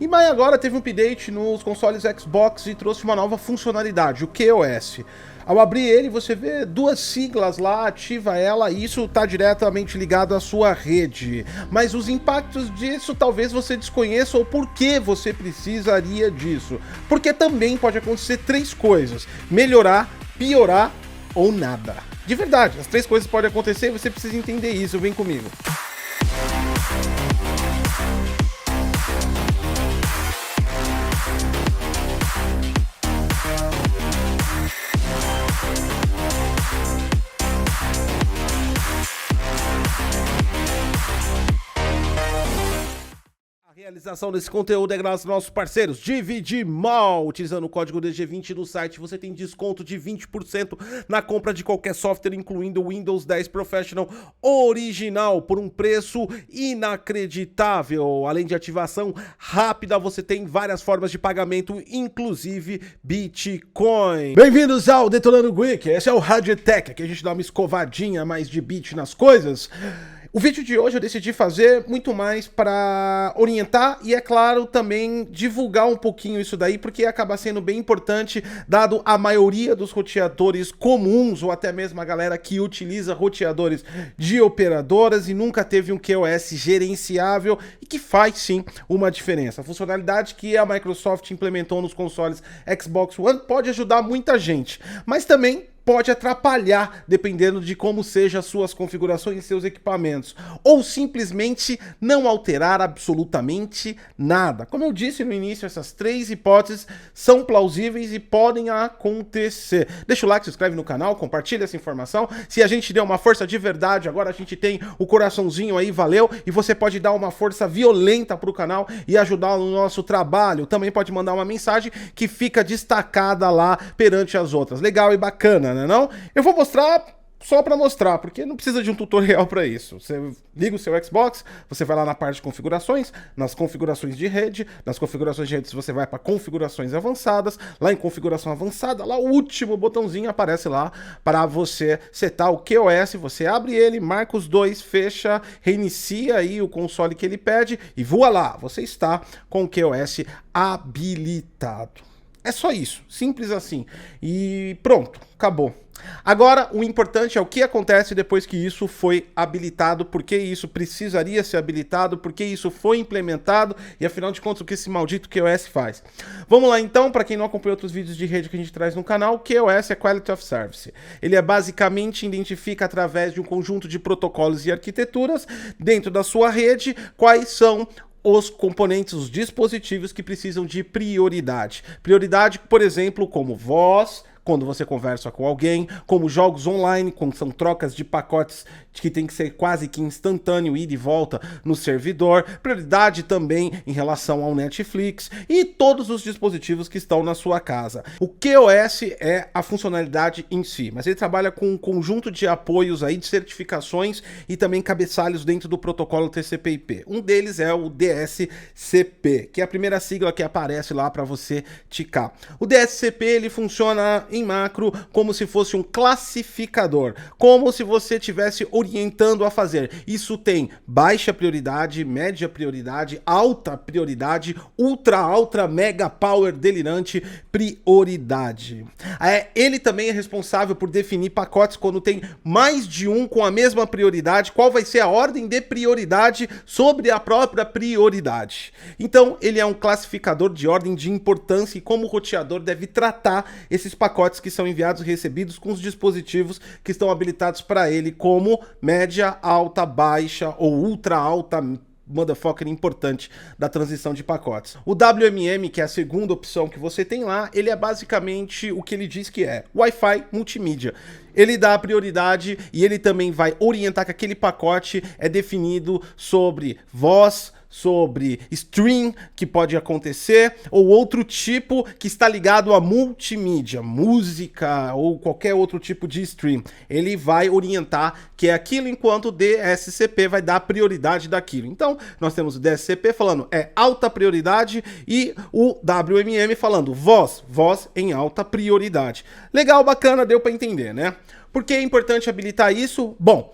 E mas agora teve um update nos consoles Xbox e trouxe uma nova funcionalidade, o QoS. Ao abrir ele, você vê duas siglas lá, ativa ela e isso está diretamente ligado à sua rede. Mas os impactos disso talvez você desconheça ou por que você precisaria disso. Porque também pode acontecer três coisas: melhorar, piorar ou nada. De verdade, as três coisas podem acontecer e você precisa entender isso, vem comigo. A realização desse conteúdo é graças aos nossos parceiros Divide Mall. Utilizando o código DG20 no site, você tem desconto de 20% na compra de qualquer software, incluindo o Windows 10 Professional original, por um preço inacreditável. Além de ativação rápida, você tem várias formas de pagamento, inclusive Bitcoin. Bem-vindos ao Detonando Geek. Esse é o Rádio Tech, aqui a gente dá uma escovadinha mais de bit nas coisas. O vídeo de hoje eu decidi fazer muito mais para orientar e, é claro, também divulgar um pouquinho isso daí, porque acaba sendo bem importante, dado a maioria dos roteadores comuns, ou até mesmo a galera que utiliza roteadores de operadoras e nunca teve um QoS gerenciável e que faz sim uma diferença. A funcionalidade que a Microsoft implementou nos consoles Xbox One pode ajudar muita gente, mas também pode atrapalhar dependendo de como sejam as suas configurações e seus equipamentos, ou simplesmente não alterar absolutamente nada. Como eu disse no início, essas três hipóteses são plausíveis e podem acontecer. Deixa o like, se inscreve no canal, compartilha essa informação. Se a gente deu uma força de verdade, agora a gente tem o coraçãozinho aí, valeu, e você pode dar uma força violenta pro canal e ajudar no nosso trabalho. Também pode mandar uma mensagem que fica destacada lá perante as outras. Legal e bacana, não? Eu vou mostrar só para mostrar, porque não precisa de um tutorial para isso. Você liga o seu Xbox, você vai lá na parte de configurações, nas configurações de rede, nas configurações de rede você vai para configurações avançadas, lá em configuração avançada, lá o último botãozinho aparece lá para você setar o QoS, você abre ele, marca os dois, fecha, reinicia aí o console que ele pede e voa lá, você está com o QoS habilitado. É só isso, simples assim. E pronto, acabou. Agora, o importante é o que acontece depois que isso foi habilitado, por que isso precisaria ser habilitado, por que isso foi implementado e, afinal de contas, o que esse maldito QoS faz. Vamos lá, então, para quem não acompanhou outros vídeos de rede que a gente traz no canal, o QoS é Quality of Service. Ele é basicamente identifica através de um conjunto de protocolos e arquiteturas dentro da sua rede quais são os componentes, os dispositivos que precisam de prioridade. Prioridade, por exemplo, como voz, quando você conversa com alguém, como jogos online, quando são trocas de pacotes que tem que ser quase que instantâneo, ida e volta no servidor, prioridade também em relação ao Netflix e todos os dispositivos que estão na sua casa. O QoS é a funcionalidade em si, mas ele trabalha com um conjunto de apoios aí, de certificações e também cabeçalhos dentro do protocolo TCP/IP. Um deles é o DSCP, que é a primeira sigla que aparece lá para você ticar. O DSCP ele funciona em macro como se fosse um classificador, como se você estivesse orientando a fazer. Isso tem baixa prioridade, média prioridade, alta prioridade, ultra, mega power, delirante prioridade. Ele também é responsável por definir pacotes quando tem mais de um com a mesma prioridade, qual vai ser a ordem de prioridade sobre a própria prioridade. Então, ele é um classificador de ordem de importância e como o roteador deve tratar esses pacotes que são enviados e recebidos com os dispositivos que estão habilitados para ele, como média, alta, baixa ou ultra alta motherfucker importante da transição de pacotes. O WMM, que é a segunda opção que você tem lá, ele é basicamente o que ele diz que é Wi-Fi multimídia. Ele dá prioridade e ele também vai orientar que aquele pacote é definido sobre voz, sobre stream que pode acontecer ou outro tipo que está ligado a multimídia, música ou qualquer outro tipo de stream. Ele vai orientar que é aquilo, enquanto o DSCP vai dar prioridade daquilo. Então, nós temos o DSCP falando é alta prioridade e o WMM falando voz em alta prioridade. Legal, bacana, deu para entender, né? Por que é importante habilitar isso? Bom,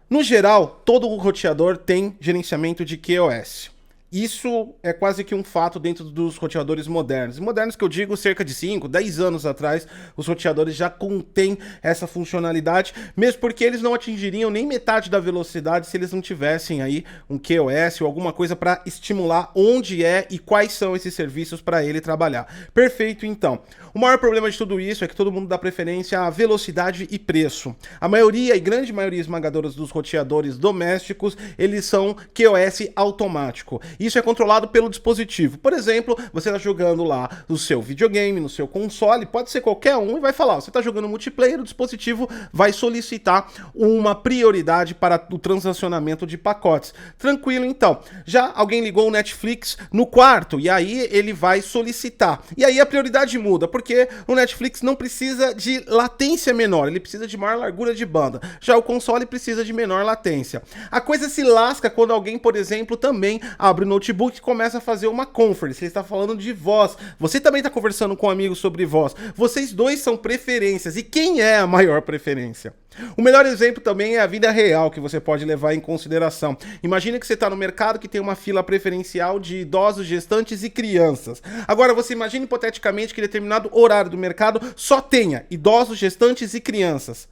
no geral, todo o roteador tem gerenciamento de QoS. Isso é quase que um fato dentro dos roteadores modernos. Modernos que eu digo cerca de 5, 10 anos atrás, os roteadores já contêm essa funcionalidade, mesmo porque eles não atingiriam nem metade da velocidade se eles não tivessem aí um QoS ou alguma coisa para estimular onde é e quais são esses serviços para ele trabalhar. Perfeito, então. O maior problema de tudo isso é que todo mundo dá preferência a velocidade e preço. A maioria, e grande maioria esmagadora dos roteadores domésticos, eles são QoS automático. Isso é controlado pelo dispositivo. Por exemplo, você está jogando lá no seu videogame, no seu console, pode ser qualquer um, e vai falar, você está jogando multiplayer, o dispositivo vai solicitar uma prioridade para o transacionamento de pacotes. Tranquilo, então. Já alguém ligou o Netflix no quarto, e aí ele vai solicitar. E aí a prioridade muda, porque o Netflix não precisa de latência menor, ele precisa de maior largura de banda. Já o console precisa de menor latência. A coisa se lasca quando alguém, por exemplo, também abre o notebook e começa a fazer uma conference. Ele está falando de voz. Você também está conversando com um amigo sobre voz. Vocês dois são preferências. E quem é a maior preferência? O melhor exemplo também é a vida real que você pode levar em consideração. Imagina que você está no mercado que tem uma fila preferencial de idosos, gestantes e crianças. Agora você imagina hipoteticamente que determinado horário do mercado só tenha idosos, gestantes e crianças.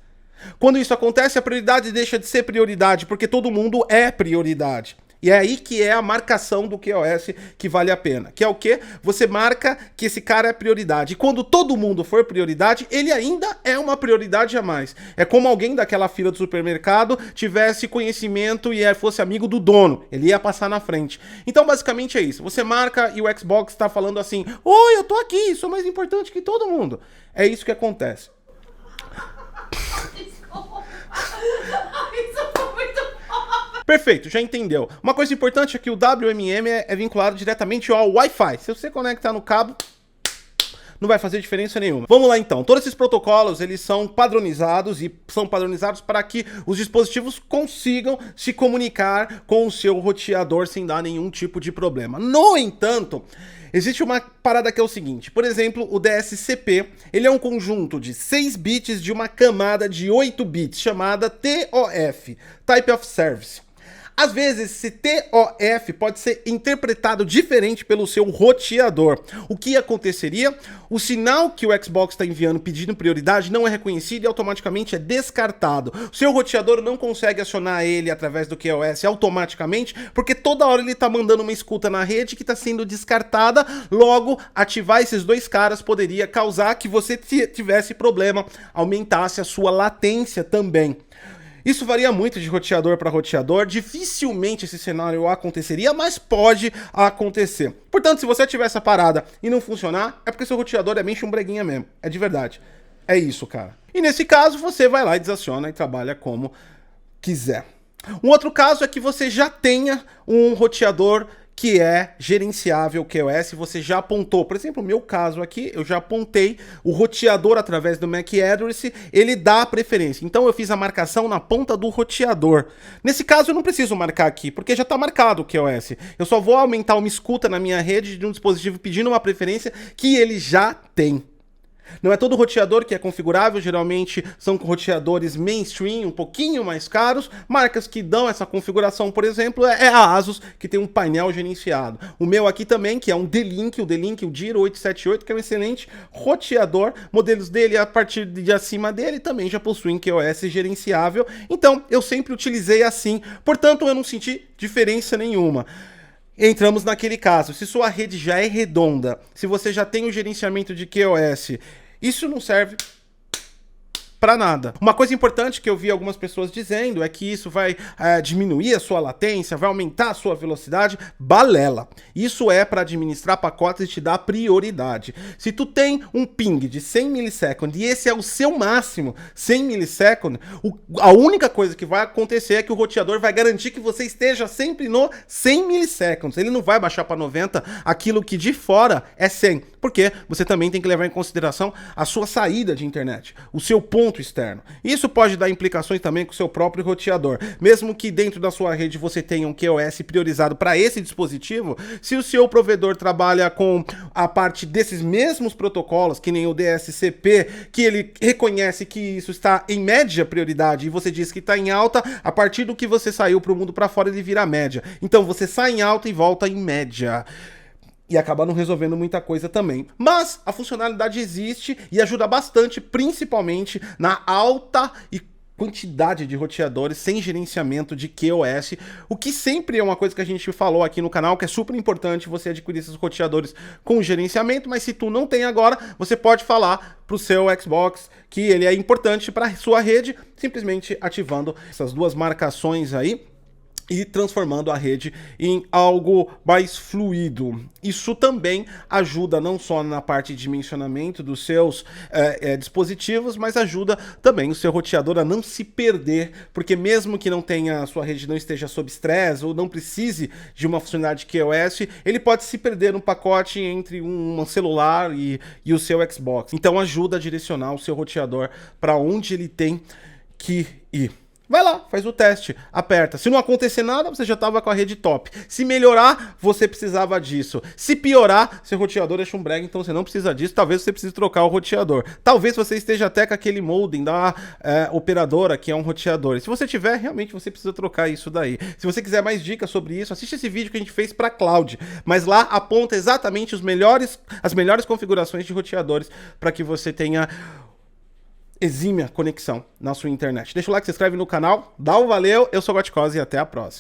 Quando isso acontece, a prioridade deixa de ser prioridade, porque todo mundo é prioridade. E é aí que é a marcação do QoS que vale a pena. Que é o quê? Você marca que esse cara é prioridade. E quando todo mundo for prioridade, ele ainda é uma prioridade a mais. É como alguém daquela fila do supermercado tivesse conhecimento e fosse amigo do dono. Ele ia passar na frente. Então, basicamente é isso. Você marca e o Xbox está falando assim: oi, eu tô aqui, sou mais importante que todo mundo. É isso que acontece. Desculpa. Isso foi muito bom. Perfeito, já entendeu. Uma coisa importante é que o WMM é vinculado diretamente ao Wi-Fi. Se você conectar no cabo, não vai fazer diferença nenhuma. Vamos lá então. Todos esses protocolos, eles são padronizados e são padronizados para que os dispositivos consigam se comunicar com o seu roteador sem dar nenhum tipo de problema. No entanto, existe uma parada que é o seguinte, por exemplo, o DSCP, ele é um conjunto de 6 bits de uma camada de 8 bits, chamada TOF, Type of Service. Às vezes, esse TOF pode ser interpretado diferente pelo seu roteador. O que aconteceria? O sinal que o Xbox está enviando pedindo prioridade não é reconhecido e automaticamente é descartado. O seu roteador não consegue acionar ele através do QoS automaticamente, porque toda hora ele está mandando uma escuta na rede que está sendo descartada. Logo, ativar esses dois caras poderia causar que você tivesse problema, aumentasse a sua latência também. Isso varia muito de roteador para roteador, dificilmente esse cenário aconteceria, mas pode acontecer. Portanto, se você tiver essa parada e não funcionar, é porque seu roteador é bem chumbreguinha mesmo, é de verdade. É isso, cara. E nesse caso, você vai lá e desaciona e trabalha como quiser. Um outro caso é que você já tenha um roteador que é gerenciável QoS, você já apontou. Por exemplo, no meu caso aqui, eu já apontei o roteador através do MAC address, ele dá a preferência. Então eu fiz a marcação na ponta do roteador. Nesse caso eu não preciso marcar aqui, porque já está marcado o QoS. Eu só vou aumentar uma escuta na minha rede de um dispositivo pedindo uma preferência que ele já tem. Não é todo roteador que é configurável, geralmente são roteadores mainstream, um pouquinho mais caros. Marcas que dão essa configuração, por exemplo, é a Asus, que tem um painel gerenciado. O meu aqui também, que é um D-Link, o Giro 878, que é um excelente roteador. Modelos dele, a partir de acima dele, também já possuem QoS gerenciável. Então, eu sempre utilizei assim, portanto, eu não senti diferença nenhuma. Entramos naquele caso, se sua rede já é redonda, se você já tem o gerenciamento de QoS, isso não serve para nada. Uma coisa importante que eu vi algumas pessoas dizendo é que isso vai diminuir a sua latência, vai aumentar a sua velocidade. Balela. Isso é para administrar pacotes e te dar prioridade. Se tu tem um ping de 100 milisseconds e esse é o seu máximo, 100 milisseconds, a única coisa que vai acontecer é que o roteador vai garantir que você esteja sempre no 100 milisseconds. Ele não vai baixar para 90 aquilo que de fora é 100. porque você também tem que levar em consideração a sua saída de internet, o seu ponto externo. Isso pode dar implicações também com o seu próprio roteador. Mesmo que dentro da sua rede você tenha um QoS priorizado para esse dispositivo, se o seu provedor trabalha com a parte desses mesmos protocolos, que nem o DSCP, que ele reconhece que isso está em média prioridade e você diz que está em alta, a partir do que você saiu para o mundo para fora ele vira média. Então você sai em alta e volta em média. E acaba não resolvendo muita coisa também. Mas a funcionalidade existe e ajuda bastante, principalmente na alta e quantidade de roteadores sem gerenciamento de QoS, o que sempre é uma coisa que a gente falou aqui no canal, que é super importante você adquirir esses roteadores com gerenciamento, mas se tu não tem agora, você pode falar pro seu Xbox que ele é importante para sua rede, simplesmente ativando essas duas marcações aí e transformando a rede em algo mais fluido. Isso também ajuda não só na parte de dimensionamento dos seus dispositivos, mas ajuda também o seu roteador a não se perder, porque mesmo que não tenha, a sua rede não esteja sob estresse ou não precise de uma funcionalidade QoS, ele pode se perder no pacote entre um celular e o seu Xbox. Então ajuda a direcionar o seu roteador para onde ele tem que ir. Vai lá, faz o teste, aperta. Se não acontecer nada, você já estava com a rede top. Se melhorar, você precisava disso. Se piorar, seu roteador é chumbrega, então você não precisa disso. Talvez você precise trocar o roteador. Talvez você esteja até com aquele modem da operadora, que é um roteador. E se você tiver, realmente você precisa trocar isso daí. Se você quiser mais dicas sobre isso, assiste esse vídeo que a gente fez para cloud. Mas lá aponta exatamente as melhores configurações de roteadores para que você tenha exímia conexão na sua internet. Deixa o like, se inscreve no canal, dá um valeu, eu sou o Gotcose e até a próxima.